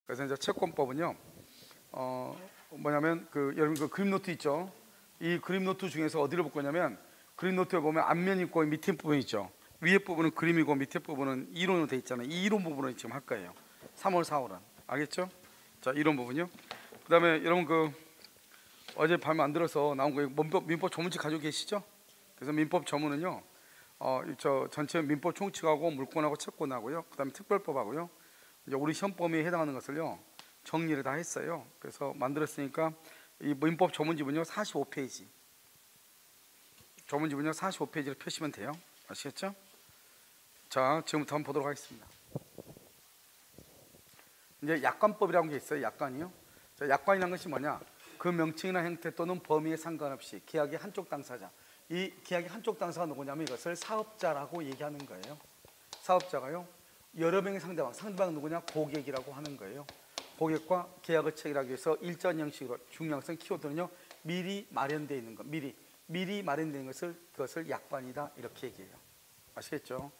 그래서 이제 채권법은요, 뭐냐면 여러분 그 그림 노트 있죠? 이 그림 노트 중에서 어디를 볼 거냐면 그림 노트에 보면 앞면 있고 밑에 부분 있죠. 위에 부분은 그림이고 밑에 부분은 이론으로 돼 있잖아요. 이 이론 부분을 지금 할 거예요. 3월, 4월은 알겠죠? 자, 이론 부분요. 그다음에 여러분 어제 밤에 만들어서 나온 거 민법 조문집 가지고 계시죠? 그래서 민법 조문은요, 저 전체 민법 총칙하고 물권하고 채권하고요. 그다음에 특별법하고요. 이제 우리 시험 범위에 해당하는 것을요 정리를 다 했어요. 그래서 만들었으니까 이 민법 조문집은요 45페이지. 조문집은요 45페이지를 펴시면 돼요. 아시겠죠? 자, 지금부터 한번 보도록 하겠습니다. 이제 약관법이라는 게 있어요. 약관이요. 자, 약관이라는 것이 뭐냐? 그 명칭이나 형태 또는 범위에 상관없이 계약의 한쪽 당사자. 이 계약의 한쪽 당사가 누구냐면 이것을 사업자라고 얘기하는 거예요. 사업자가요. 여러 명의 상대방 누구냐? 고객이라고 하는 거예요. 고객과 계약을 체결하기 위해서 일전 형식으로 중요성 키워드는요 미리 마련되어 있는 것, 미리 마련되어 있는 그것을 약관이다 이렇게 얘기해요. 아시겠죠?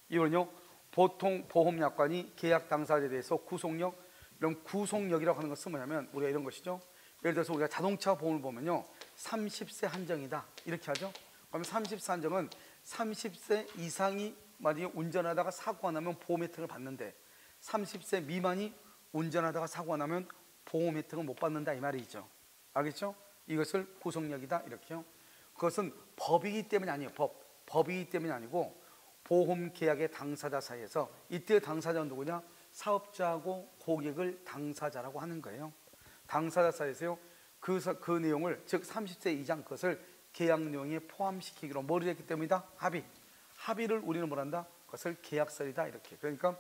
이거는요 보통 보험약관이 계약 당사자에 대해서 구속력, 이런 구속력이라고 하는 것은 뭐냐면 우리가 이런 것이죠. 예를 들어서 우리가 자동차 보험을 보면요 30세 한정이다 이렇게 하죠. 그러면 30세 한정은 30세 이상이 만약에 운전하다가 사고가 나면 보험 혜택을 받는데 30세 미만이 운전하다가 사고가 나면 보험 혜택을 못 받는다 이 말이죠. 알겠죠? 이것을 구속력이다 이렇게요. 그것은 법이기 때문이 아니에요. 법이기 때문이 아니고 보험 계약의 당사자 사이에서 이때 당사자는 누구냐? 사업자하고 고객을 당사자라고 하는 거예요. 당사자 사이에서요 그 내용을 즉 30세 이상 그것을 계약 내용에 포함시키기로 뭐를 했기 때문이다? 합의를 우리는 뭐란다? 그것을 계약설이다 이렇게. 그러니까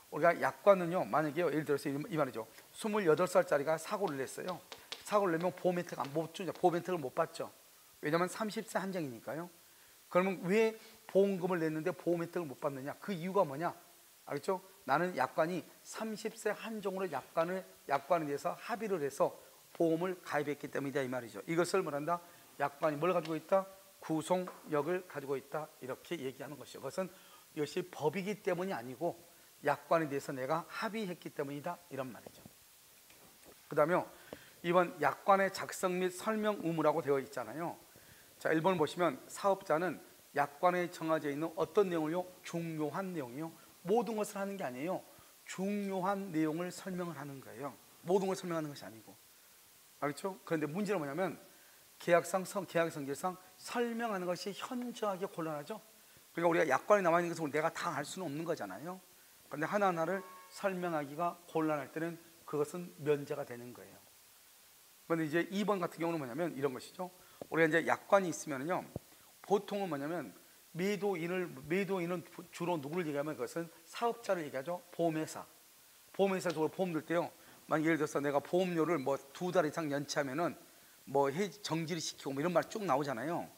우리가 약관은요 만약에 예를 들어서 이 말이죠. 28살짜리가 사고를 냈어요. 사고를 내면 보험 혜택 못 주냐? 보험 혜택을 못 받죠. 왜냐하면 30세 한정이니까요. 그러면 왜 보험금을 냈는데 보험 혜택을 못 받느냐? 그 이유가 뭐냐? 알겠죠? 나는 약관이 30세 한정으로 약관에 대해서 합의를 해서 보험을 가입했기 때문이다 이 말이죠. 이것을 뭐란다? 약관이 뭘 가지고 있다? 구속력을 가지고 있다 이렇게 얘기하는 것이죠. 그것은 이것이 법이기 때문이 아니고 약관에 대해서 내가 합의했기 때문이다 이런 말이죠. 그 다음에 이번 약관의 작성 및 설명 의무라고 되어 있잖아요. 자, 1번을 보시면 사업자는 약관에 정해져 있는 어떤 내용을요? 중요한 내용이요. 모든 것을 하는 게 아니에요. 중요한 내용을 설명을 하는 거예요. 모든 걸 설명하는 것이 아니고. 알겠죠? 그런데 문제는 뭐냐면 계약 성질상 설명하는 것이 현저하게 곤란하죠. 그러니까 우리가 약관에 나와 있는 것을 내가 다 알 수는 없는 거잖아요. 그런데 하나하나를 설명하기가 곤란할 때는 그것은 면제가 되는 거예요. 그런데 이제 2번 같은 경우는 뭐냐면 이런 것이죠. 우리가 이제 약관이 있으면요, 보통은 뭐냐면 매도인은 주로 누구를 얘기하면 그것은 사업자를 얘기하죠. 보험회사적으로 보험 들 때요. 만약 예를 들어서 내가 보험료를 뭐 2달 이상 연체하면은 뭐 정지를 시키고 뭐 이런 말 쭉 나오잖아요.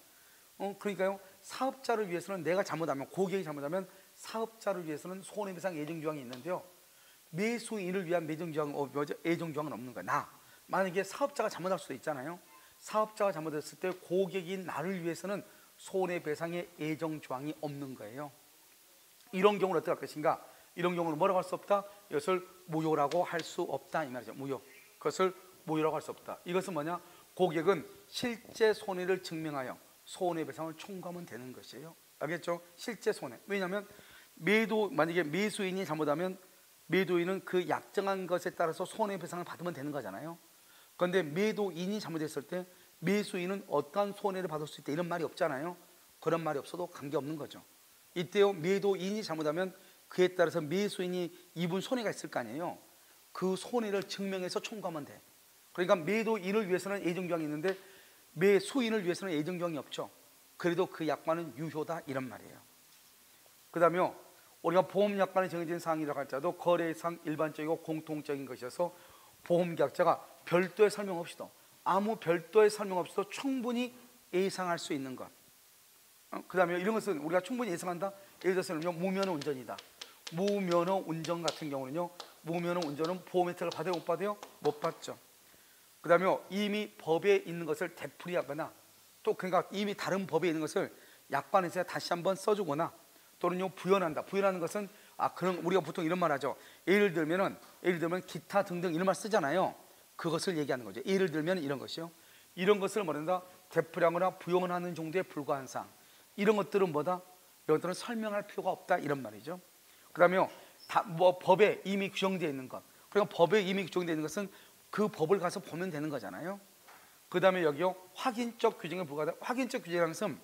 그러니까요 사업자를 위해서는 내가 잘못하면 고객이 잘못하면 사업자를 위해서는 손해배상 예정조항이 있는데요. 매수인을 위한 예정조항은 없는 거야. 만약에 사업자가 잘못할 수도 있잖아요. 사업자가 잘못했을 때 고객인 나를 위해서는 손해배상의 예정조항이 없는 거예요. 이런 경우는 어떻게 할 것인가? 이런 경우는 뭐라고 할 수 없다? 이것을 무효라고 할 수 없다 이 말이죠. 무효. 그것을 무효라고 할 수 없다. 이것은 뭐냐? 고객은 실제 손해를 증명하여 손해배상을 청구하면 되는 것이에요. 알겠죠? 실제 손해. 왜냐하면 만약에 매수인이 잘못하면 매도인은 그 약정한 것에 따라서 손해배상을 받으면 되는 거잖아요. 그런데 매도인이 잘못했을 때 매수인은 어떠한 손해를 받을 수 있다 이런 말이 없잖아요. 그런 말이 없어도 관계없는 거죠. 이때요 매도인이 잘못하면 그에 따라서 매수인이 입은 손해가 있을 거 아니에요. 그 손해를 증명해서 청구하면 돼. 그러니까 매도인을 위해서는 예정조항이 있는데 매수인을 위해서는 예정조항이 없죠. 그래도 그 약관은 유효다 이런 말이에요. 그 다음에 우리가 보험약관에 정해진 사항이라고 할지라도 거래상 일반적이고 공통적인 것이어서 보험계약자가 별도의 설명 없이도 아무 별도의 설명 없이도 충분히 예상할 수 있는 것. 그 다음에 이런 것은 우리가 충분히 예상한다. 예를 들어서 무면허 운전이다. 무면허 운전 같은 경우는요, 무면허 운전은 보험 혜택을 받아요 못 받아요? 못 받죠. 그 다음에 이미 법에 있는 것을 되풀이하거나 또 그러니까 이미 다른 법에 있는 것을 약관에서 다시 한번 써주거나 또는요 부연한다. 부연하는 것은 그런 우리가 보통 이런 말 하죠. 예를 들면 기타 등등 이런 말 쓰잖아요. 그것을 얘기하는 거죠. 예를 들면 이런 것이요. 이런 것을 뭐란다? 되풀이하거나 부용을 하는 정도에 불과한 사항. 이런 것들은 뭐다? 이것들은 설명할 필요가 없다 이런 말이죠. 그다음에 법에 이미 규정되어 있는 것. 그러니까 법에 이미 규정되어 있는 것은 그 법을 가서 보면 되는 거잖아요. 그다음에 여기요 확인적 규정에 불과하다. 확인적 규정이라는 것은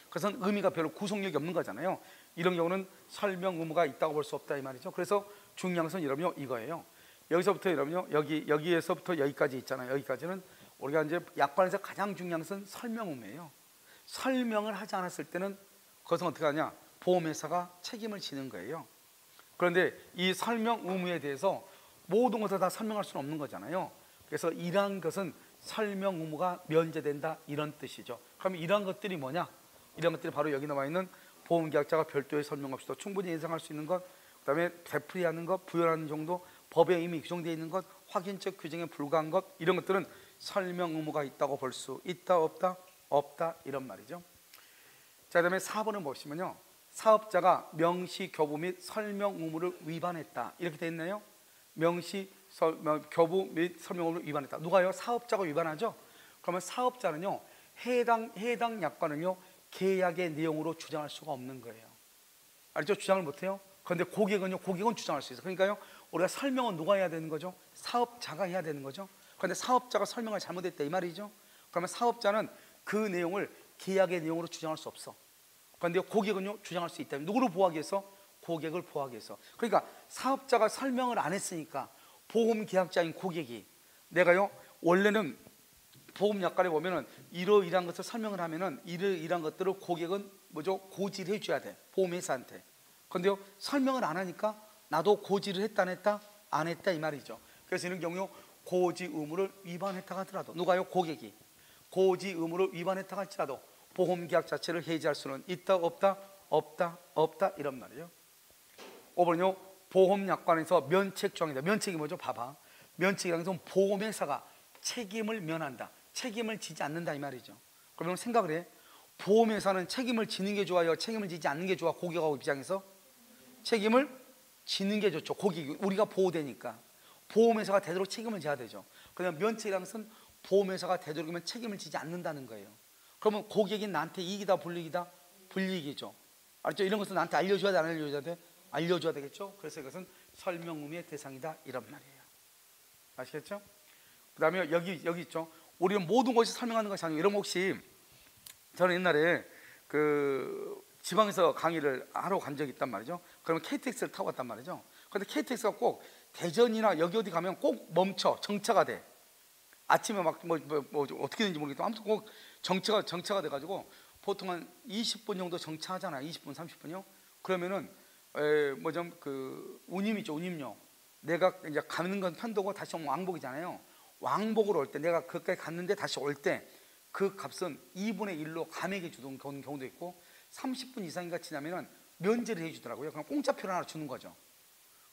그것은 의미가 별로 구속력이 없는 거잖아요. 이런 경우는 설명 의무가 있다고 볼 수 없다 이 말이죠. 그래서 중요한 것은 여러분요 이거예요. 여기서부터 여러분요 여기에서부터 여기까지 있잖아요. 여기까지는 우리가 이제 약관에서 가장 중요한 것은 설명 의무예요. 설명을 하지 않았을 때는 그것은 어떻게 하냐? 보험회사가 책임을 지는 거예요. 그런데 이 설명 의무에 대해서 모든 것을 다 설명할 수는 없는 거잖아요. 그래서 이러한 것은 설명 의무가 면제된다 이런 뜻이죠. 그럼 이러한 것들이 뭐냐? 이런 것들이 바로 여기 나와 있는 보험계약자가 별도의 설명 없이도 충분히 예상할 수 있는 것, 그 다음에 되풀이하는 것, 부연하는 정도, 법에 이미 규정되어 있는 것, 확인적 규정에 불과한 것, 이런 것들은 설명 의무가 있다고 볼 수 있다 없다? 없다 이런 말이죠. 자, 그다음에 4번을 보시면요 사업자가 명시 교부 및 설명 의무를 위반했다 이렇게 돼 있나요? 명시 교부 및 설명 의무를 위반했다. 누가요? 사업자가 위반하죠. 그러면 사업자는요 해당 약관을요 계약의 내용으로 주장할 수가 없는 거예요. 알죠? 주장을 못해요. 그런데 고객은 주장할 수 있어요. 그러니까요 우리가 설명은 누가 해야 되는 거죠? 사업자가 해야 되는 거죠. 그런데 사업자가 설명을 잘못했다 이 말이죠. 그러면 사업자는 그 내용을 계약의 내용으로 주장할 수 없어. 그런데 고객은요 주장할 수 있다. 누구를 보호하기 위해서? 고객을 보호하기 위해서. 그러니까 사업자가 설명을 안 했으니까 보험 계약자인 고객이 내가요 원래는 보험 약관에 보면은 이러이러한 것을 설명을 하면은 이러이러한 것들을 고객은 뭐죠? 고지를 해줘야 돼 보험회사한테. 그런데요 설명을 안 하니까 나도 고지를 했다 안 했다? 안 했다 이 말이죠. 그래서 이런 경우 고지 의무를 위반했다 하더라도 누가요? 고객이 고지 의무를 위반했다 할지라도 보험 계약 자체를 해지할 수는 있다 없다? 없다 없다 이런 말이죠. 5번은요 보험 약관에서 면책 조항이다. 면책이 뭐죠? 봐봐. 면책이라는 것은 보험회사가 책임을 면한다. 책임을 지지 않는다 이 말이죠. 그러면 생각을 해. 보험회사는 책임을 지는 게 좋아요? 책임을 지지 않는 게 좋아? 고객하고 입장에서 책임을 지는 게 좋죠. 고객이 우리가 보호되니까 보험회사가 되도록 책임을 져야 되죠. 그러면 면책이라는 것은 보험회사가 되도록이면 책임을 지지 않는다는 거예요. 그러면 고객이 나한테 이익이다 불이익이다? 불이익이죠. 알죠? 이런 것은 나한테 알려줘야 돼 안 알려줘야 돼? 알려줘야 되겠죠. 그래서 이것은 설명 의무의 대상이다 이런 말이에요. 아시겠죠? 그 다음에 여기 있죠. 우리는 모든 것이 설명하는 것이 아니고 이런 혹시 저는 옛날에 그 지방에서 강의를 하러 간 적이 있단 말이죠. 그러면 KTX를 타고 갔단 말이죠. 그런데 KTX가 꼭 대전이나 여기 어디 가면 꼭 멈춰 정차가 돼. 아침에 막 어떻게 되는지 모르겠지만 아무튼 꼭 정차가 돼가지고 보통 한 20분 정도 정차하잖아요. 20분 30분이요. 그러면은 그 운임이죠. 운임료. 내가 이제 가는 건 편도고 다시 오면 왕복이잖아요. 왕복으로 올 때 내가 그까지 갔는데 다시 올 때 그 값은 2분의 1로 감액해 주던 경우도 있고 30분 이상인가 지나면은 면제를 해주더라고요. 그냥 공짜표를 하나 주는 거죠.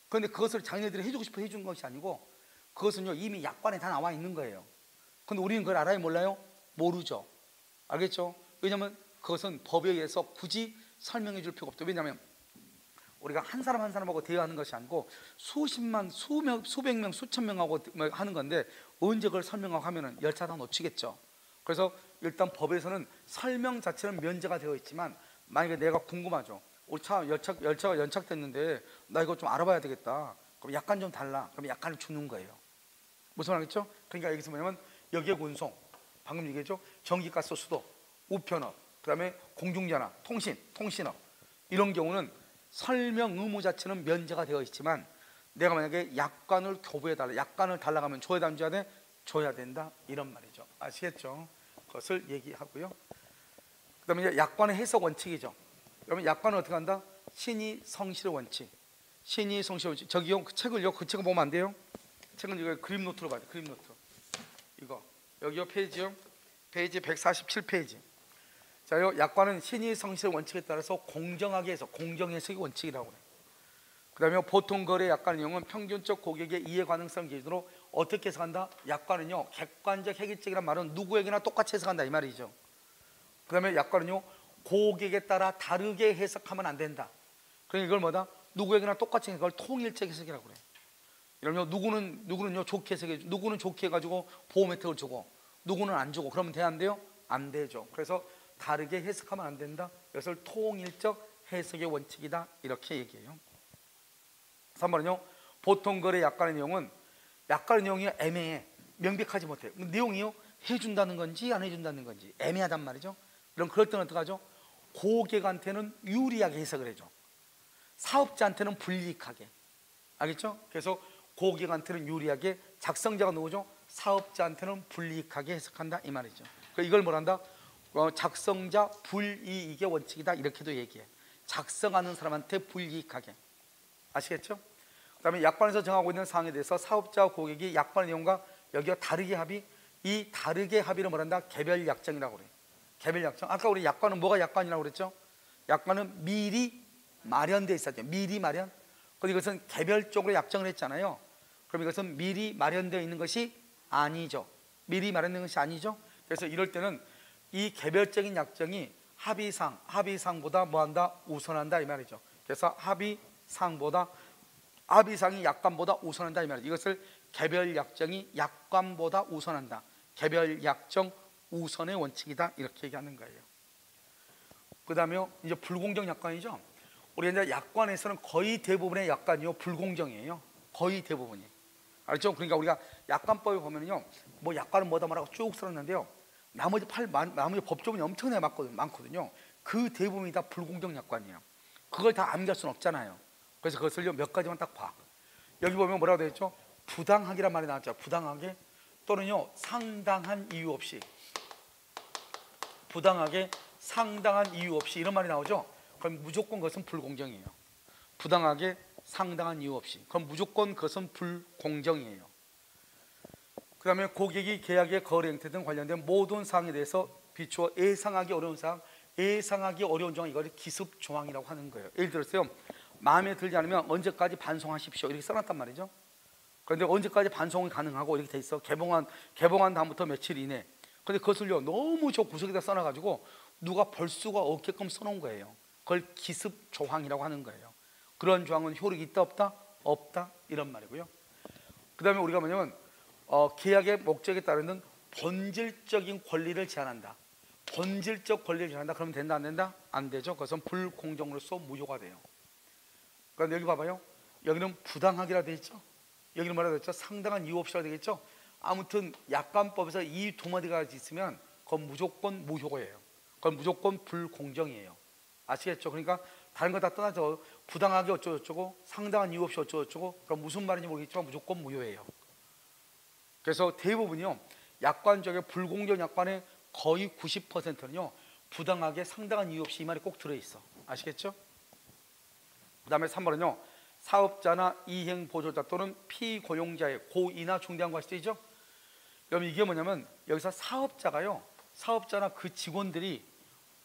그런데 그것을 자기네들이 해주고 싶어 해준 것이 아니고 그것은요 이미 약관에 다 나와 있는 거예요. 근데 우리는 그걸 알아요 몰라요? 모르죠. 알겠죠? 왜냐하면 그것은 법에 의해서 굳이 설명해 줄 필요가 없죠. 왜냐하면 우리가 한 사람 한 사람하고 대화하는 것이 아니고 수십만, 수백 명, 수천 명하고 하는 건데 언제 그걸 설명하고 하면은 열차 다 놓치겠죠. 그래서 일단 법에서는 설명 자체는 면제가 되어 있지만 만약에 내가 궁금하죠. 우리 열차가 연착됐는데 나 이거 좀 알아봐야 되겠다. 그럼 약간 좀 달라. 그럼 약간을 주는 거예요. 무슨 말이겠죠? 그러니까 여기서 뭐냐면 여객 운송, 방금 얘기했죠. 전기가스, 수도, 우편업, 그다음에 공중전화, 통신업 이런 경우는 설명 의무 자체는 면제가 되어 있지만 내가 만약에 약관을 교부해달라, 약관을 달라고 하면 줘야 돼 안 줘야 돼? 줘야 된다 이런 말이죠. 아시겠죠? 그것을 얘기하고요. 그 다음에 이제 약관의 해석 원칙이죠. 그러면 약관은 어떻게 한다? 신의 성실의 원칙. 신의 성실의 원칙. 저기요 그 책을요 그 책을 보면 안 돼요. 책은 이거 그림 노트로 봐야 돼. 그림 노트. 이거 여기요 페이지요. 페이지 147페이지. 자요 약관은 신의 성실의 원칙에 따라서 공정하게 해서 공정해석의 원칙이라고 해요. 그 다음에 보통 거래 약관의 경우는 평균적 고객의 이해 가능성 기준으로 어떻게 해석한다? 약관은요 객관적 획일적이란 말은 누구에게나 똑같이 해석한다 이 말이죠. 그 다음에 약관은요 고객에 따라 다르게 해석하면 안 된다. 그러니까 이걸 뭐다? 누구에게나 똑같이 그걸 통일적 해석이라고 그래요. 이러면 누구는요 좋게 해석해, 누구는 좋게 해가지고 보험 혜택을 주고 누구는 안 주고 그러면 돼야 안 돼요? 안 되죠. 그래서 다르게 해석하면 안 된다. 이것을 통일적 해석의 원칙이다 이렇게 얘기해요. 3번은요 보통 거래 약관의 내용은 약관의 내용이 애매해, 명백하지 못해요. 내용이요 해준다는 건지 안 해준다는 건지 애매하단 말이죠. 그럴 때는 어떡하죠? 고객한테는 유리하게 해석을 해줘. 사업자한테는 불이익하게. 알겠죠? 그래서 고객한테는 유리하게, 작성자가 누구죠? 사업자한테는 불이익하게 해석한다 이 말이죠. 이걸 뭐란다? 작성자 불이익의 원칙이다 이렇게도 얘기해. 작성하는 사람한테 불이익하게. 아시겠죠? 그 다음에 약관에서 정하고 있는 사항에 대해서 사업자와 고객이 약관의 내용과 여기와 다르게 합의, 이 다르게 합의를 뭐란다? 개별 약정이라고 그래요. 개별 약정. 아까 우리 약관은 뭐가 약관이라고 그랬죠? 약관은 미리 마련되어 있었죠. 미리 마련. 그런데 이것은 개별적으로 약정을 했잖아요. 그럼 이것은 미리 마련되어 있는 것이 아니죠. 미리 마련된 것이 아니죠. 그래서 이럴 때는 이 개별적인 약정이 합의상보다 뭐한다? 우선한다 이 말이죠. 그래서 합의상이 약관보다 우선한다 이 말이죠. 이것을 개별 약정이 약관보다 우선한다. 개별 약정 우선의 원칙이다 이렇게 얘기하는 거예요. 그 다음에 이제 불공정 약관이죠. 우리 이제 약관에서는 거의 대부분의 약관이요 불공정이에요. 거의 대부분이. 알죠? 그러니까 우리가 약관법에 보면요, 뭐 약관은 뭐다 뭐라고 쭉 써놨는데요, 나머지 법조문이 엄청나게 많거든요. 그 대부분이 다 불공정 약관이에요. 그걸 다 암기할 수는 없잖아요. 그래서 그것을 몇 가지만 딱 봐. 여기 보면 뭐라고 되어 있죠? 부당하기란 말이 나왔죠. 부당하게 또는요 상당한 이유 없이. 부당하게 상당한 이유 없이 이런 말이 나오죠. 그럼 무조건 그것은 불공정이에요. 부당하게 상당한 이유 없이. 그럼 무조건 그것은 불공정이에요. 그 다음에 고객이 계약의 거래 행태 등 관련된 모든 사항에 대해서 비추어 예상하기 어려운 사항, 예상하기 어려운 조항, 이걸 기습 조항이라고 하는 거예요. 예를 들었어요, 마음에 들지 않으면 언제까지 반송하십시오 이렇게 써놨단 말이죠. 그런데 언제까지 반송이 가능하고 이렇게 돼 있어. 개봉한 다음부터 며칠 이내. 근데 그것을요 너무 저 구석에다 써놔가지고 누가 볼 수가 없게끔 써놓은 거예요. 그걸 기습 조항이라고 하는 거예요. 그런 조항은 효력이 있다 없다? 없다 이런 말이고요. 그 다음에 우리가 뭐냐면 계약의 목적에 따르는 본질적인 권리를 제한한다. 본질적 권리를 제한한다. 그러면 된다 안 된다? 안 되죠. 그것은 불공정으로서 무효가 돼요. 그러니까 여기 봐봐요. 여기는 부당하기라 되어 있죠. 여기는 뭐라 되어 있죠? 상당한 이유 없이라 되어 있죠. 아무튼 약관법에서 이 두 마디가 있으면 그건 무조건 무효예요. 그건 무조건 불공정이에요. 아시겠죠? 그러니까 다른 거 다 떠나서 부당하게 어쩌고저쩌고 상당한 이유 없이 어쩌고저쩌고 그럼 무슨 말인지 모르겠지만 무조건 무효예요. 그래서 대부분이요 약관 쪽에 불공정 약관의 거의 90%는요 부당하게 상당한 이유 없이 이 말이 꼭 들어있어. 아시겠죠? 그 다음에 3번은요 사업자나 이행보조자 또는 피고용자의 고의나 중대한 과실이죠. 그럼 이게 뭐냐면 여기서 사업자나 그 직원들이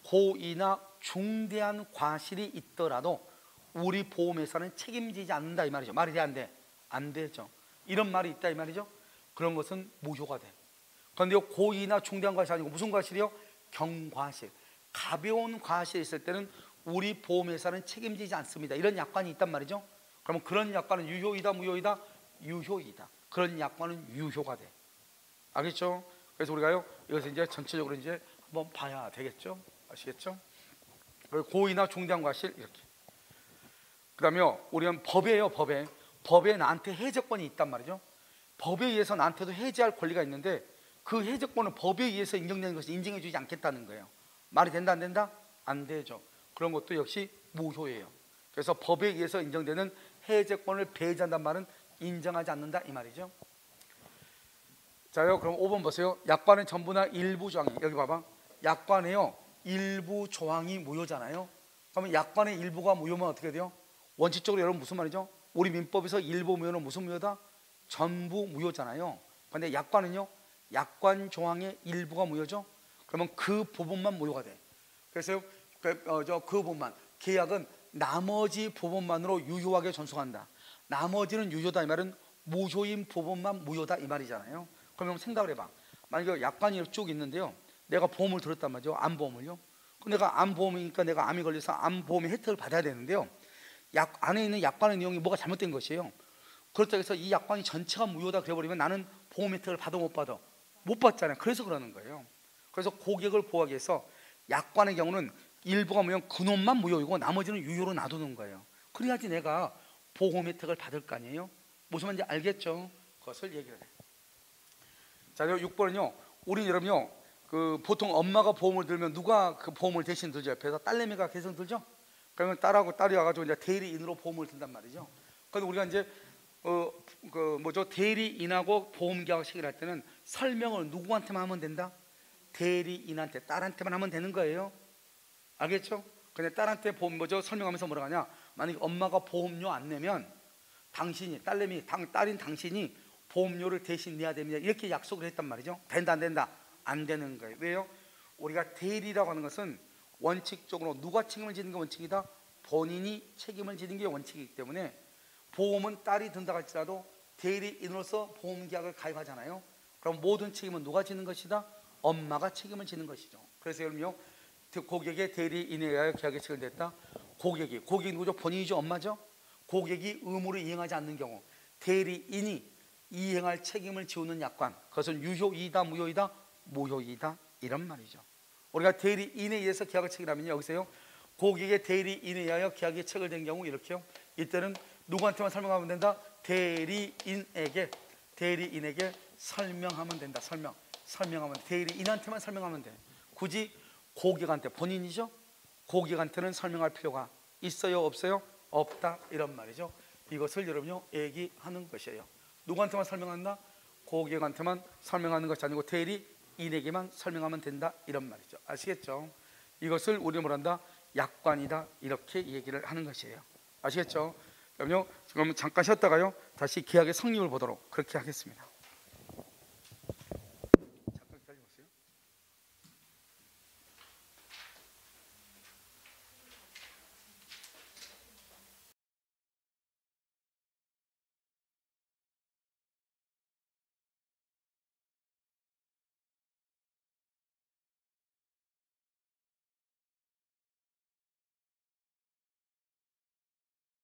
고의나 중대한 과실이 있더라도 우리 보험회사는 책임지지 않는다 이 말이죠. 말이 돼 안 돼? 안 되죠. 이런 말이 있다 이 말이죠. 그런 것은 무효가 돼. 그런데 고의나 중대한 과실이 아니고 무슨 과실이요? 경과실. 가벼운 과실이 있을 때는 우리 보험회사는 책임지지 않습니다. 이런 약관이 있단 말이죠. 그러면 그런 약관은 유효이다 무효이다? 유효이다. 그런 약관은 유효가 돼. 알겠죠? 그래서 우리가요 이것을 이제 전체적으로 이제 한번 봐야 되겠죠? 아시겠죠? 고의나 중대한 과실 이렇게. 그다음에요 우리는 법이에요. 법에 나한테 해제권이 있단 말이죠. 법에 의해서 나한테도 해제할 권리가 있는데 그 해제권은 법에 의해서 인정되는 것이 인정해주지 않겠다는 거예요. 말이 된다 안 된다? 안 되죠. 그런 것도 역시 무효예요. 그래서 법에 의해서 인정되는 해제권을 배제한다는 말은 인정하지 않는다 이 말이죠. 자요 그럼 5번 보세요. 약관의 전부나 일부 조항이 여기 봐봐. 약관에요 일부 조항이 무효잖아요. 그러면 약관의 일부가 무효면 어떻게 돼요? 원칙적으로 여러분 무슨 말이죠? 우리 민법에서 일부 무효는 무슨 무효다? 전부 무효잖아요. 그런데 약관은요 약관 조항의 일부가 무효죠. 그러면 그 부분만 무효가 돼. 그래서 그 부분만, 계약은 나머지 부분만으로 유효하게 존속한다. 나머지는 유효다 이 말은 무효인 부분만 무효다 이 말이잖아요. 그러면 생각을 해봐. 만약에 약관이 쭉 있는데요 내가 보험을 들었단 말이죠. 암보험을요. 그럼 내가 암보험이니까 내가 암이 걸려서 암보험의 혜택을 받아야 되는데요 약 안에 있는 약관의 내용이 뭐가 잘못된 것이에요. 그렇다고 해서 이 약관이 전체가 무효다 그래버리면 나는 보험 혜택을 받아 못 받아? 못 받잖아요. 그래서 그러는 거예요. 그래서 고객을 보호하기 위해서 약관의 경우는 일부가 무효면 그놈만 무효이고 나머지는 유효로 놔두는 거예요. 그래야지 내가 보험 혜택을 받을 거 아니에요. 무슨 말인지 알겠죠? 그것을 얘기를 해요. 자, 6번은요. 우리 여러분요. 그 보통 엄마가 보험을 들면 누가 그 보험을 대신 들죠? 옆에서 딸내미가 계속 들죠? 그러면 딸하고 딸이 와가지고 이제 대리인으로 보험을 든단 말이죠. 그런데 우리가 이제 대리인하고 보험 계약 체결할 때는 설명을 누구한테만 하면 된다? 대리인한테, 딸한테만 하면 되는 거예요. 알겠죠? 근데 딸한테 보험 설명하면서 뭐라고 하냐? 만약에 엄마가 보험료 안 내면 당신이, 딸인 당신이 보험료를 대신 내야 됩니다. 이렇게 약속을 했단 말이죠. 된다 안 된다? 안 되는 거예요. 왜요? 우리가 대리라고 하는 것은 원칙적으로 누가 책임을 지는 게 원칙이다? 본인이 책임을 지는 게 원칙이기 때문에 보험은 딸이 든다 할지라도 대리인으로서 보험계약을 가입하잖아요. 그럼 모든 책임은 누가 지는 것이다? 엄마가 책임을 지는 것이죠. 그래서 여러분요, 고객의 대리인에 의하여 계약이 체결됐다. 고객이 누구죠? 본인이죠? 엄마죠? 고객이 의무를 이행하지 않는 경우 대리인이 이행할 책임을 지우는 약관, 그것은 유효이다 무효이다? 무효이다, 이런 말이죠. 우리가 대리인에 의해서 계약을 체결하면 여기서요, 고객의 대리인에 의하여 계약이 체결된 경우 이렇게요, 이때는 누구한테만 설명하면 된다? 대리인에게 설명하면 된다. 설명하면 대리인한테만 설명하면 돼. 굳이 고객한테, 본인이죠? 고객한테는 설명할 필요가 있어요 없어요? 없다, 이런 말이죠. 이것을 여러분요 얘기하는 것이에요. 누구한테만 설명한다? 고객한테만 설명하는 것이 아니고 대리인에게만 설명하면 된다, 이런 말이죠. 아시겠죠? 이것을 우리는 뭐란다? 약관이다, 이렇게 얘기를 하는 것이에요. 아시겠죠? 그럼요. 지금 잠깐 쉬었다가요 다시 계약의 성립을 보도록 그렇게 하겠습니다.